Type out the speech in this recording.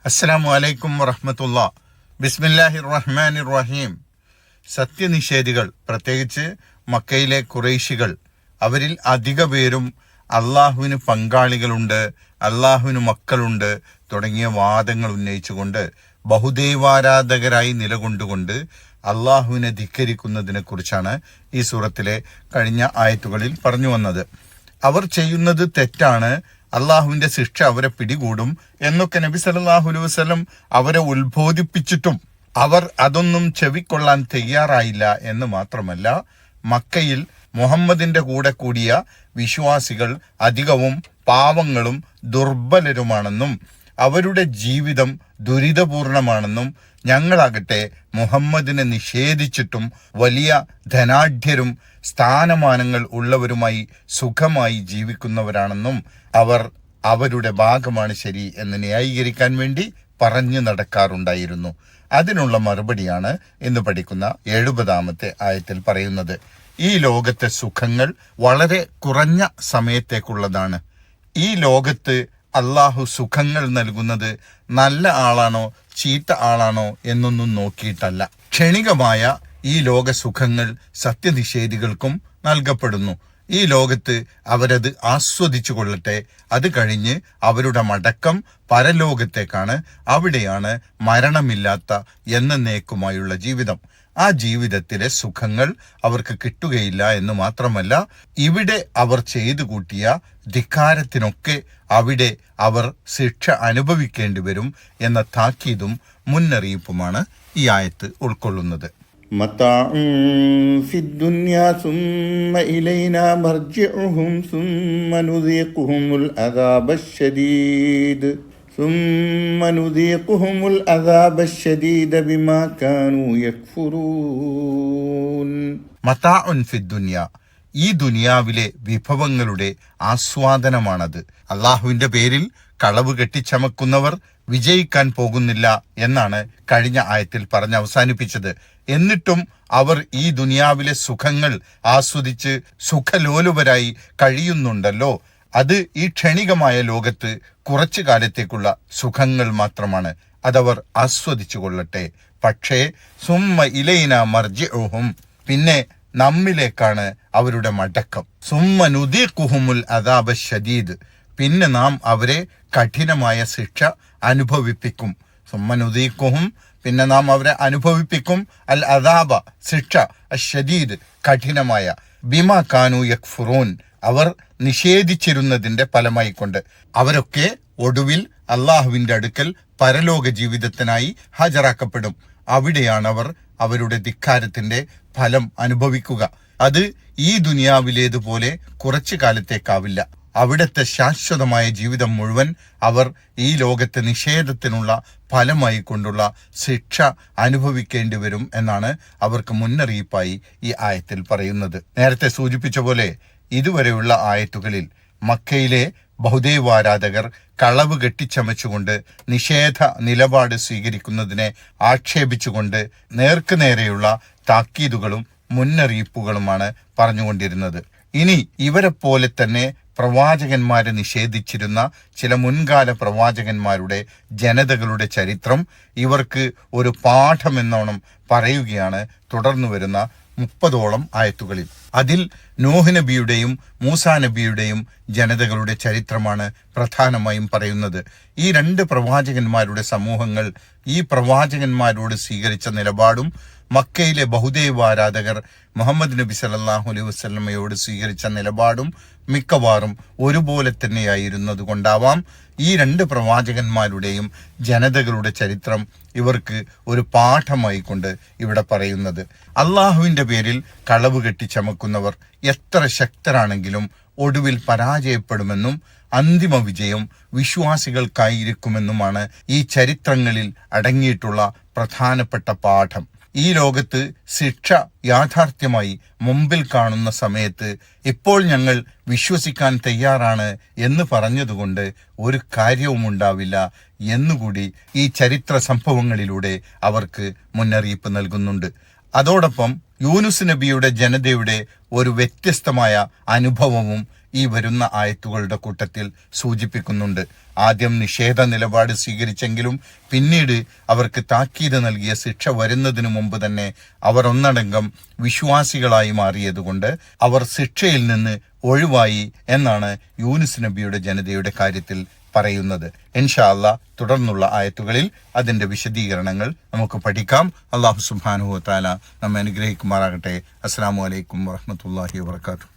അസ്സലാമു അലൈക്കും വറഹ്മത്തുള്ളാഹി. ബിസ്മില്ലാഹിർ റഹ്മാനിർ റഹീം. സത്യനിഷേധികൾ, പ്രത്യേകിച്ച് മക്കയിലെ ഖുറൈശികൾ, അവരിൽ അധിക പേരും അള്ളാഹുവിന് പങ്കാളികളുണ്ട്, അള്ളാഹുവിന് മക്കളുണ്ട് തുടങ്ങിയ വാദങ്ങൾ ഉന്നയിച്ചുകൊണ്ട് ബഹുദൈവാരാധകരായി നിലകൊണ്ടുകൊണ്ട് അള്ളാഹുവിനെ ധിക്കരിക്കുന്നതിനെ കുറിച്ചാണ് ഈ സൂറത്തിലെ കഴിഞ്ഞ ആയത്തുകളിൽ പറഞ്ഞു വന്നത്. അവർ ചെയ്യുന്നത് തെറ്റാണ്, അള്ളാഹുവിന്റെ ശിക്ഷ അവരെ പിടികൂടും എന്നൊക്കെ നബി സല്ലല്ലാഹു അലൈഹി വസല്ലം അവരെ ഉത്ബോധിപ്പിച്ചിട്ടും അവർ അതൊന്നും ചെവിക്കൊള്ളാൻ തയ്യാറായില്ല എന്ന് മാത്രമല്ല, മക്കയിൽ മുഹമ്മദിന്റെ കൂടെ കൂടിയ വിശ്വാസികൾ അധികവും പാവങ്ങളും ദുർബലരുമാണെന്നും അവരുടെ ജീവിതം ദുരിതപൂർണമാണെന്നും ഞങ്ങളാകട്ടെ മുഹമ്മദിനെ നിഷേധിച്ചിട്ടും വലിയ ധനാഢ്യരും സ്ഥാനമാനങ്ങൾ ഉള്ളവരുമായി സുഖമായി ജീവിക്കുന്നവരാണെന്നും അവർ അവരുടെ ഭാഗമാണ് ശരി എന്ന് ന്യായീകരിക്കാൻ വേണ്ടി പറഞ്ഞു നടക്കാറുണ്ടായിരുന്നു. അതിനുള്ള മറുപടിയാണ് ഇന്ന് പഠിക്കുന്ന 70-ാമത്തെ ആയത്തിൽ പറയുന്നത്. ഈ ലോകത്തെ സുഖങ്ങൾ വളരെ കുറഞ്ഞ സമയത്തേക്കുള്ളതാണ്. ഈ ലോകത്ത് അള്ളാഹു സുഖങ്ങൾ നൽകുന്നത് നല്ല ആളാണോ ചീത്ത ആളാണോ എന്നൊന്നും നോക്കിയിട്ടല്ല. ക്ഷണികമായ ഈ ലോക സുഖങ്ങൾ സത്യനിഷേധികൾക്കും നൽകപ്പെടുന്നു. ഈ ലോകത്ത് അവരത് ആസ്വദിച്ചു കൊള്ളട്ടെ. അത് കഴിഞ്ഞ് അവരുടെ മടക്കം പരലോകത്തേക്കാണ്. അവിടെയാണ് മരണമില്ലാത്ത എന്നേക്കുമായുള്ള ജീവിതം. ആ ജീവിതത്തിലെ സുഖങ്ങൾ അവർക്ക് കിട്ടുകയില്ല എന്ന് മാത്രമല്ല, ഇവിടെ അവർ ചെയ്തു കൂട്ടിയ ധിക്കാരത്തിനൊക്കെ അവിടെ അവർ ശിക്ഷ അനുഭവിക്കേണ്ടി വരും എന്ന താക്കീതും മുന്നറിയിപ്പുമാണ് ഈ ആയത്ത് ഉൾക്കൊള്ളുന്നത്. മതാഉൻ ഫിദ്ദുനിയാ സുമ്മ ഇലൈനാ മർജിഉഹും സുമ്മ നുദീഖുഹുമുൽ അദാബശ്ശദീദ് ബിമാ കാനൂ യക്ഫുറൂൻ. മതാഉൻ ഫിദ്ദുനിയ, ഈ ദുനിയാവിലെ വിഭവങ്ങളുടെ ആസ്വാദനമാണത്. അള്ളാഹുവിന്റെ പേരിൽ കളവ് കെട്ടിച്ചമക്കുന്നവർ വിജയിക്കാൻ പോകുന്നില്ല എന്നാണ് കഴിഞ്ഞ ആയത്തിൽ പറഞ്ഞ് അവസാനിപ്പിച്ചത്. എന്നിട്ടും അവർ ഈ ദുനിയാവിലെ സുഖങ്ങൾ ആസ്വദിച്ച് സുഖലോലുപരായി കഴിയുന്നുണ്ടല്ലോ. അത് ഈ ക്ഷണികമായ ലോകത്ത് കുറച്ചു കാലത്തേക്കുള്ള സുഖങ്ങൾ മാത്രമാണ്. അതവർ ആസ്വദിച്ചു കൊള്ളട്ടെ. പക്ഷേ സുമ്മ ഇലൈന മർജിഉഹും, പിന്നെ നമ്മിലേക്കാണ് അവരുടെ മടക്കം. സുമ്മ നുദീഖുഹുമുൽ അദാബശ്ശദീദ്, പിന്നെ നാം അവരെ കഠിനമായ ശിക്ഷ അനുഭവിപ്പിക്കും. സുമ്മ നുദീഖുഹും, പിന്നെ നാം അവരെ അനുഭവിപ്പിക്കും അൽ അദാബ, ശിക്ഷ, അശ്ശദീദ്, കഠിനമായ, ബിമാ കാനൂ യക്ഫുറൂൻ, അവർ നിഷേധിച്ചിരുന്നതിന്റെ ഫലമായിക്കൊണ്ട്. അവരൊക്കെ ഒടുവിൽ അള്ളാഹുവിന്റെ അടുക്കൽ പരലോക ജീവിതത്തിനായി ഹാജരാക്കപ്പെടും. അവിടെയാണ് അവർ അവരുടെ ധിക്കാരത്തിന്റെ ഫലം അനുഭവിക്കുക. അത് ഈ ദുനിയാവിലേതുപോലെ കുറച്ചു കാലത്തേക്കാവില്ല. അവിടുത്തെ ശാശ്വതമായ ജീവിതം മുഴുവൻ അവർ ഈ ലോകത്തെ നിഷേധത്തിനുള്ള ഫലമായി കൊണ്ടുള്ള ശിക്ഷ അനുഭവിക്കേണ്ടി വരും എന്നാണ് അവർക്ക് മുന്നറിയിപ്പായി ഈ ആയത്തിൽ പറയുന്നത്. നേരത്തെ സൂചിപ്പിച്ച പോലെ ഇതുവരെയുള്ള ആയത്തുകളിൽ മക്കയിലെ ബഹുദൈവാരാധകർ കളവ് കെട്ടിച്ചമച്ചുകൊണ്ട് നിഷേധ നിലപാട് സ്വീകരിക്കുന്നതിനെ ആക്ഷേപിച്ചുകൊണ്ട് നേർക്കുനേരെയുള്ള താക്കീതുകളും മുന്നറിയിപ്പുകളുമാണ് പറഞ്ഞുകൊണ്ടിരുന്നത്. ഇനി ഇവരെ പോലെ തന്നെ പ്രവാചകന്മാരെ നിഷേധിച്ചിരുന്ന ചില മുൻകാല പ്രവാചകന്മാരുടെ ജനതകളുടെ ചരിത്രം ഇവർക്ക് ഒരു പാഠമെന്നോണം പറയുകയാണ് തുടർന്നു വരുന്ന 30ഓളം ആയത്തുകളിൽ. അതിൽ നോഹ് നബിയുടെയും മൂസാ നബിയുടെയും ജനതകളുടെ ചരിത്രമാണ് പ്രധാനമായും പറയുന്നത്. ഈ 2 പ്രവാചകന്മാരുടെ സമൂഹങ്ങൾ ഈ പ്രവാചകന്മാരോട് സ്വീകരിച്ച നിലപാടും മക്കയിലെ ബഹുദൈവാരാധകർ മുഹമ്മദ് നബി സല്ലല്ലാഹു അലൈഹി വസല്ലമയോട് സ്വീകരിച്ച നിലപാടും മിക്കവാറും ഒരുപോലെ തന്നെയായിരുന്നത് കൊണ്ടാവാം ഈ 2 പ്രവാചകന്മാരുടെയും ജനതകളുടെ ചരിത്രം ഇവർക്ക് ഒരു പാഠമായി കൊണ്ട് ഇവിടെ പറയുന്നത്. അള്ളാഹുവിന്റെ പേരിൽ കളവ് കെട്ടിച്ചമക്കുന്നവർ എത്ര ശക്തരാണെങ്കിലും ഒടുവിൽ പരാജയപ്പെടുമെന്നും അന്തിമ വിജയം വിശ്വാസികൾക്കായിരിക്കുമെന്നുമാണ് ഈ ചരിത്രങ്ങളിൽ അടങ്ങിയിട്ടുള്ള പ്രധാനപ്പെട്ട പാഠം. ഈ ലോകത്ത് ശിക്ഷ യാഥാർത്ഥ്യമായി മുമ്പിൽ കാണുന്ന സമയത്ത് ഇപ്പോൾ ഞങ്ങൾ വിശ്വസിക്കാൻ തയ്യാറാണ് എന്ന് പറഞ്ഞതുകൊണ്ട് ഒരു കാര്യവും ഉണ്ടാവില്ല എന്നുകൂടി ഈ ചരിത്ര സംഭവങ്ങളിലൂടെ അവർക്ക് മുന്നറിയിപ്പ് നൽകുന്നുണ്ട്. അതോടൊപ്പം യൂനുസ് നബിയുടെ ജനതയുടെ ഒരു വ്യത്യസ്തമായ അനുഭവവും ഈ വരുന്ന ആയത്തുകളുടെ കൂട്ടത്തിൽ സൂചിപ്പിക്കുന്നുണ്ട്. ആദ്യം നിഷേധ നിലപാട് സ്വീകരിച്ചെങ്കിലും പിന്നീട് അവർക്ക് താക്കീത് നൽകിയ ശിക്ഷ വരുന്നതിനു മുമ്പ് തന്നെ അവർ ഒന്നടങ്കം വിശ്വാസികളായി മാറിയതുകൊണ്ട് അവർ ശിക്ഷയിൽ നിന്ന് ഒഴിവായി എന്നാണ് യൂനുസ് നബിയുടെ ജനതയുടെ കാര്യത്തിൽ പറയുന്നത്. ഇൻഷാ അല്ലാഹ് തുടർന്നുള്ള ആയത്തുകളിൽ അതിന്റെ വിശദീകരണങ്ങൾ നമുക്ക് പഠിക്കാം. അല്ലാഹു സുബ്ഹാനഹു വ തആല നമ്മെ അനുഗ്രഹിക്കുമാറാകട്ടെ. അസ്സലാമു അലൈക്കും വറഹ്മത്തുള്ളാഹി വബറകാതുഹു.